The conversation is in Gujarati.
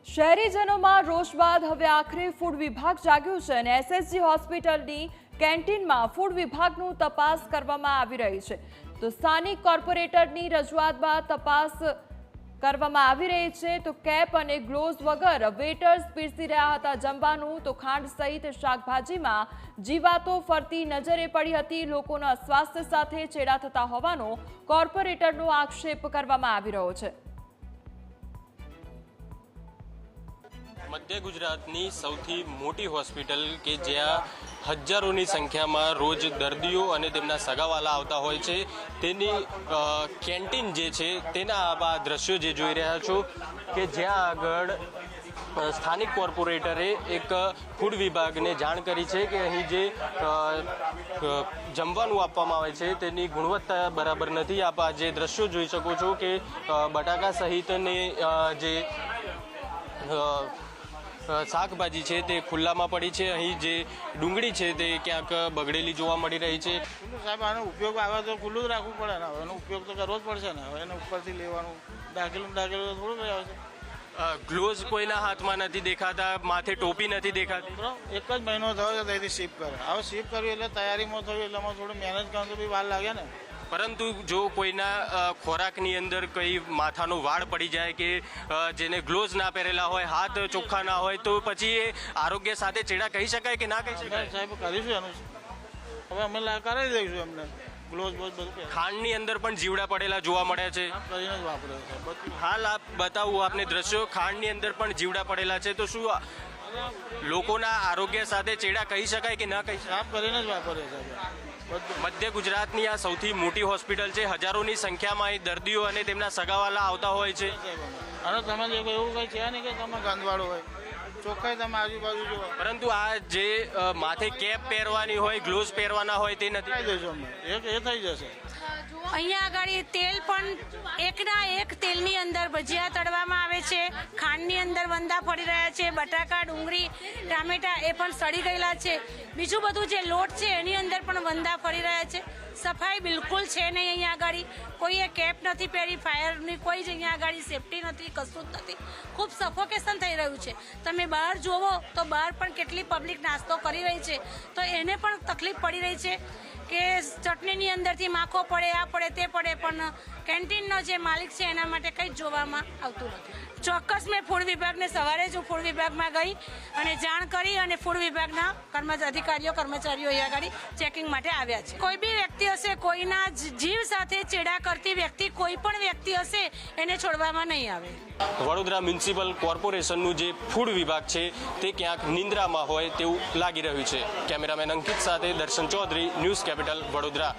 શહેરીજનોમાં રોષ બાદ હવે આખરે ફૂડ વિભાગ જાગ્યું છે અને એસએસજી હોસ્પિટલની કેન્ટીનમાં ફૂડ વિભાગનું તપાસ કરવામાં આવી રહી છે। તો સ્થાનિક કોર્પોરેટરની રજૂઆત બાદ તપાસ કરવામાં આવી રહી છે। તો કેપ અને ગ્લોવ્સ વગર વેટર્સ પીરસી રહ્યા હતા જમવાનું। તો ખાંડ સહિત શાકભાજીમાં જીવાતો ફરતી નજરે પડી હતી। લોકોના સ્વાસ્થ્ય સાથે ચેડા થતા હોવાનો કોર્પોરેટરનો આક્ષેપ કરવામાં આવી રહ્યો છે। મધ્ય ગુજરાતની સૌથી મોટી હોસ્પિટલ કે જ્યાં હજારોની સંખ્યામાં રોજ દર્દીઓ અને તેમના સગાવાલા આવતા હોય છે, તેની કેન્ટીન જે છે તેના આવા દ્રશ્યો જે જોઈ રહ્યા છો કે જ્યાં આગળ સ્થાનિક કોર્પોરેટરે એક ફૂડ વિભાગને જાણ કરી છે કે અહીં જે જમવાનું આપવામાં આવે છે તેની ગુણવત્તા બરાબર નથી। આપ આ જે દ્રશ્યો જોઈ શકો છો કે બટાકા સહિતની જે શાકભાજી છે તે ખુલ્લામાં પડી છે। અહીં જે ડુંગળી છે તે ક્યાંક બગડેલી જોવા મળી રહી છે। સાહેબ આનો ઉપયોગ આવે તો ખુલ્લું જ રાખવું પડે ને, હવે એનો ઉપયોગ તો કરવો જ પડશે ને। હવે એને ઉપરથી લેવાનું ડાકેલું થોડું રહે છે। ગ્લોવ્સ કોઈના હાથમાં નથી દેખાતા, માથે ટોપી નથી દેખાતી। એક જ મહિનો થયો છે ત્યાંથી શિફ્ટ કરે, હવે શિફ્ટ કર્યું એટલે તૈયારીમાં થયું એટલે એમાં થોડું મહેનત કરવાનું તો બી વાર લાગે ને। પરંતુ જો કોઈના ખોરાકની અંદર કઈ માથાનો વાળ પડી જાય કે જેને ગ્લોવ્સ ના પહેરેલા હોય, હાથ ચોખ્ખા ના હોય, તો પછી એ આરોગ્ય સાથે ચેડા કહી શકાય કે ના કહી શકાય? સાહેબ કરીશું એનું, હવે અમે કરાવી દઈશું એમને ગ્લોવ્સ બધું। ખાંડની અંદર પણ જીવડા પડેલા જોવા મળ્યા છે, કરીને જ વાપરે છે બધું। હાલ આપ બતાવું આપને દ્રશ્યો, ખાંડની અંદર પણ જીવડા પડેલા છે। તો શું લોકોના આરોગ્ય સાથે ચેડા કહી શકાય કે ના કહી શકાય? સાફ કરીને જ વાપરે છે। મધ્ય ગુજરાતની આ સૌથી મોટી હોસ્પિટલ છે, હજારોની સંખ્યામાં અહીં દર્દીઓ અને તેમના સગાવાલા આવતા હોય છે। અને તમે એવું કંઈ છે નહીં કે તમે ગંદવાળો હોય, ચોખ્ખાઈ તમે આજુબાજુ જુઓ। પરંતુ આ જે માથે કેપ પહેરવાની હોય, ગ્લોવ્સ પહેરવાના હોય તે નથી। થઈ જશે અમને એ થઈ જશે। અહીંયા આગળ તેલ પણ એકના એક તેલની અંદર ભજીયા તળવામાં આવે છે, ખાંડની અંદર વંદા પડી રહ્યા છે, બટાકા, ડુંગળી, ટામેટા એ પણ સડી ગયેલા છે, બીજું બધું જે લોટ છે એની અંદર પણ વંદા પડી રહ્યા છે। સફાઈ બિલકુલ છે નહીં અહીંયા આગળ, કોઈએ કેપ નથી પહેરી, ફાયરની કોઈ જ અહીંયા આગળ સેફટી નથી, કશું જ નથી। ખૂબ સફોકેશન થઈ રહ્યું છે। તમે બહાર જોવો તો બહાર પણ કેટલી પબ્લિક નાસ્તો કરી રહી છે, તો એને પણ તકલીફ પડી રહી છે કે ચટણીની અંદરથી માખો પડે, આ પડે તે પડે, પણ કેન્ટીનનો જે માલિક છે એના માટે કંઈ જ જોવામાં આવતું નથી। ચોક્કસ મેં ફૂડ વિભાગને સવારે જ ફૂડ વિભાગમાં ગઈ અને જાણ કરી અને ફૂડ વિભાગના અધિકારીઓ કર્મચારીઓ અહીંયા આગળ ચેકિંગ માટે આવ્યા છે। કોઈ બી વ્યક્તિ હશે, કોઈના જીવ સાથે ચેડા કરતી વ્યક્તિ, કોઈ પણ વ્યક્તિ હશે એને છોડવામાં નહીં આવે। વડોદરા મ્યુનિસિપલ કોર્પોરેશનનું જે ફૂડ વિભાગ છે તે ક્યાંક નિંદ્રામાં હોય તેવું લાગી રહ્યું છે। કેમેરામેન અંકિત સાથે દર્શન ચૌધરી, ન્યૂઝ કેપિટલ, વડોદરા।